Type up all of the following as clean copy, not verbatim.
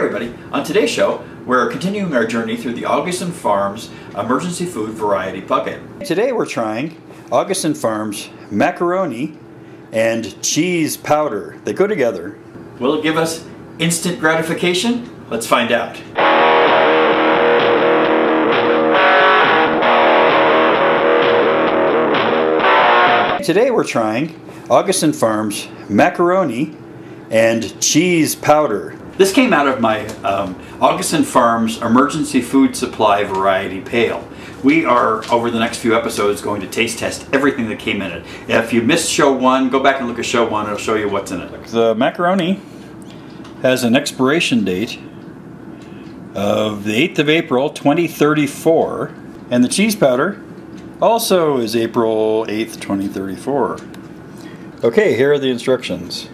everybody, on today's show we're continuing our journey through the Augason Farms Emergency Food Variety Bucket. Today we're trying Augason Farms Macaroni and Cheese Powder. They go together. Will it give us instant gratification? Let's find out. Today we're trying Augason Farms Macaroni and Cheese Powder. This came out of my Augason Farms Emergency Food Supply Variety Pail. We are, over the next few episodes, going to taste test everything that came in it. If you missed show 1, go back and look at show 1. It'll show you what's in it. The macaroni has an expiration date of the 8th of April 2034, and the cheese powder also is April 8th 2034. Okay, here are the instructions.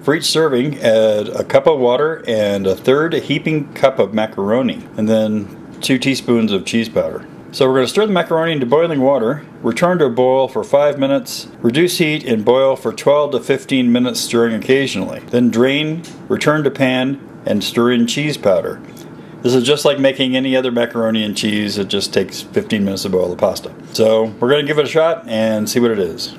For each serving, add a cup of water and a third heaping cup of macaroni, and then 2 teaspoons of cheese powder. So we're going to stir the macaroni into boiling water, return to a boil for 5 minutes, reduce heat and boil for 12 to 15 minutes, stirring occasionally. Then drain, return to pan, and stir in cheese powder. This is just like making any other macaroni and cheese. It just takes 15 minutes to boil the pasta. So we're going to give it a shot and see what it is.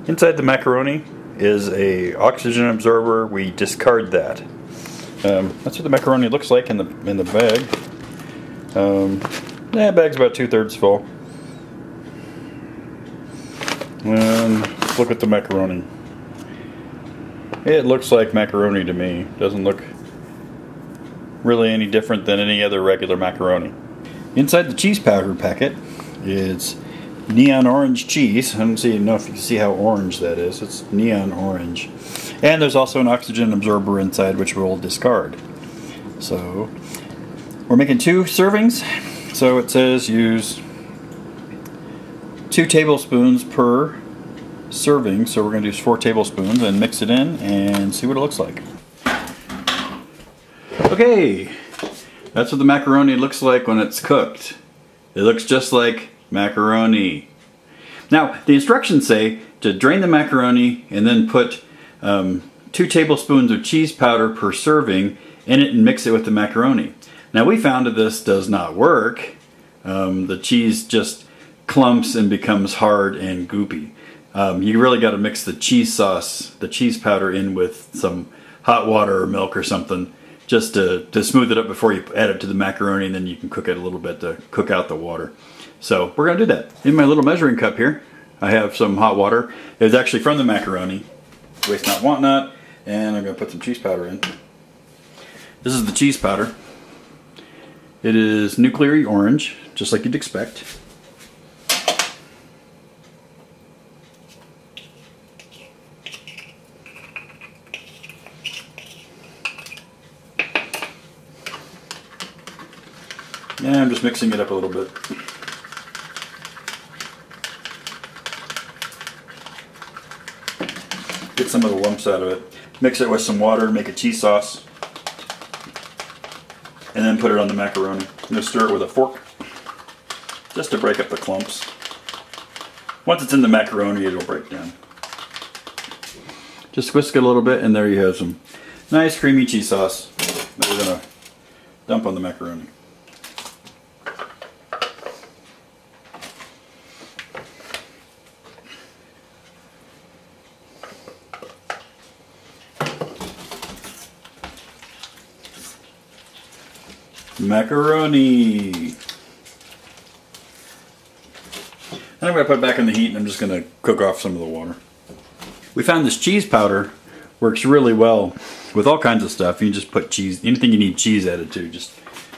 Inside the macaroni is a oxygen absorber. We discard that. That's what the macaroni looks like in the bag. The bag's about 2/3 full. And look at the macaroni. It looks like macaroni to me. Doesn't look really any different than any other regular macaroni. Inside the cheese powder packet is neon orange cheese. I don't know if you can see how orange that is. It's neon orange. And there's also an oxygen absorber inside, which we'll discard. So we're making 2 servings. So it says use 2 tablespoons per serving. So we're going to use 4 tablespoons and mix it in and see what it looks like. Okay, that's what the macaroni looks like when it's cooked. It looks just like macaroni. Now, the instructions say to drain the macaroni and then put 2 tablespoons of cheese powder per serving in it and mix it with the macaroni. Now, we found that this does not work. The cheese just clumps and becomes hard and goopy. You really got to mix the cheese sauce, the cheese powder, in with some hot water or milk or something, just to smooth it up before you add it to the macaroni, and then you can cook it a little bit to cook out the water. So we're going to do that. In my little measuring cup here, I have some hot water. It's actually from the macaroni. Waste not, want not. And I'm going to put some cheese powder in. This is the cheese powder. It is nuclear orange, just like you'd expect. And I'm just mixing it up a little bit. Get some of the lumps out of it. Mix it with some water, make a cheese sauce, and then put it on the macaroni. I'm going to stir it with a fork just to break up the clumps. Once it's in the macaroni, it'll break down. Just whisk it a little bit, and there you have some nice creamy cheese sauce that we're going to dump on the macaroni. Macaroni. And I'm going to put it back in the heat, and I'm just going to cook off some of the water. We found this cheese powder works really well with all kinds of stuff. You can just put cheese, anything you need cheese added to, just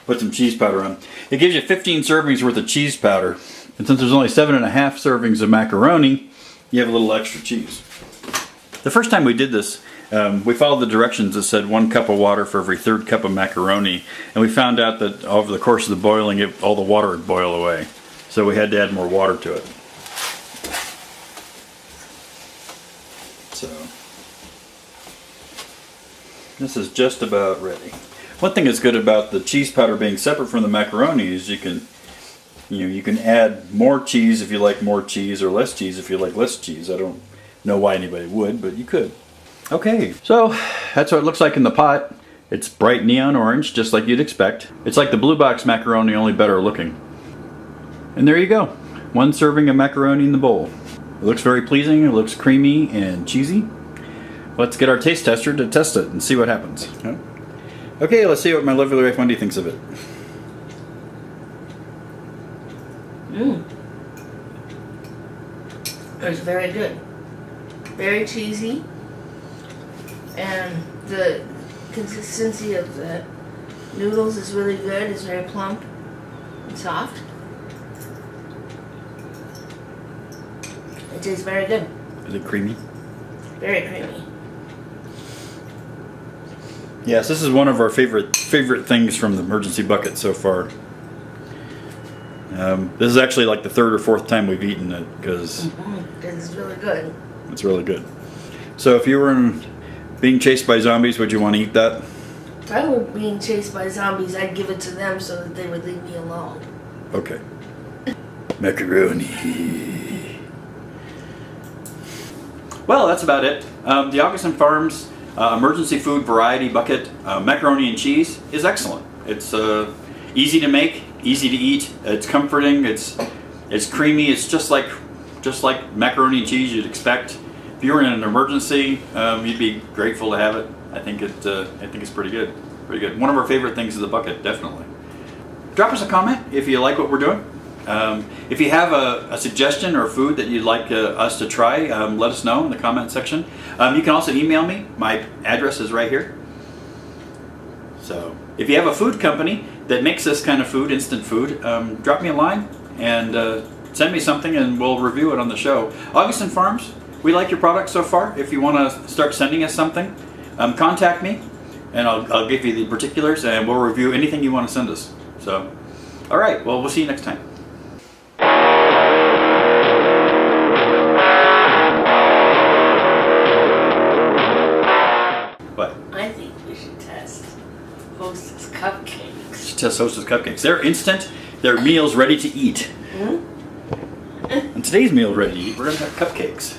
put some cheese powder on. It gives you 15 servings worth of cheese powder. And since there's only 7.5 servings of macaroni, you have a little extra cheese. The first time we did this, we followed the directions that said 1 cup of water for every 1/3 cup of macaroni, and we found out that over the course of the boiling, all the water would boil away. So we had to add more water to it. So this is just about ready. One thing that's good about the cheese powder being separate from the macaroni is you can add more cheese if you like more cheese, or less cheese if you like less cheese. I don't know why anybody would, but you could. Okay, so that's what it looks like in the pot. It's bright neon orange, just like you'd expect. It's like the blue box macaroni, only better looking. And there you go. One serving of macaroni in the bowl. It looks very pleasing, it looks creamy and cheesy. Let's get our taste tester to test it and see what happens. Okay, let's see what my lovely wife Wendy thinks of it. It's very good. Very cheesy. And the consistency of the noodles is really good. It's very plump and soft. It tastes very good. Is it creamy? Very creamy. Yes, this is one of our favorite things from the emergency bucket so far. This is actually like the third or fourth time we've eaten it because It's really good. it's really good. So if you were being chased by zombies, would you want to eat that? If I were being chased by zombies, I'd give it to them so that they would leave me alone. Okay. Macaroni. Well, that's about it. The Augason Farms Emergency Food Variety Bucket Macaroni and Cheese is excellent. It's easy to make, easy to eat. It's comforting. It's creamy. It's just like macaroni and cheese you'd expect. If you were in an emergency, you'd be grateful to have it. I think it's pretty good. Pretty good. One of our favorite things is the bucket, definitely. Drop us a comment if you like what we're doing. If you have a suggestion or food that you'd like us to try, let us know in the comment section. You can also email me. My address is right here. So if you have a food company that makes this kind of food, instant food, drop me a line and send me something and we'll review it on the show. Augason Farms, we like your product so far. If you want to start sending us something, contact me and I'll give you the particulars and we'll review anything you want to send us. So, all right, well, we'll see you next time. What? I think we should test Hostess cupcakes. Should test Hostess cupcakes. They're instant. They're meals ready to eat. And today's meal ready to eat, we're going to have cupcakes.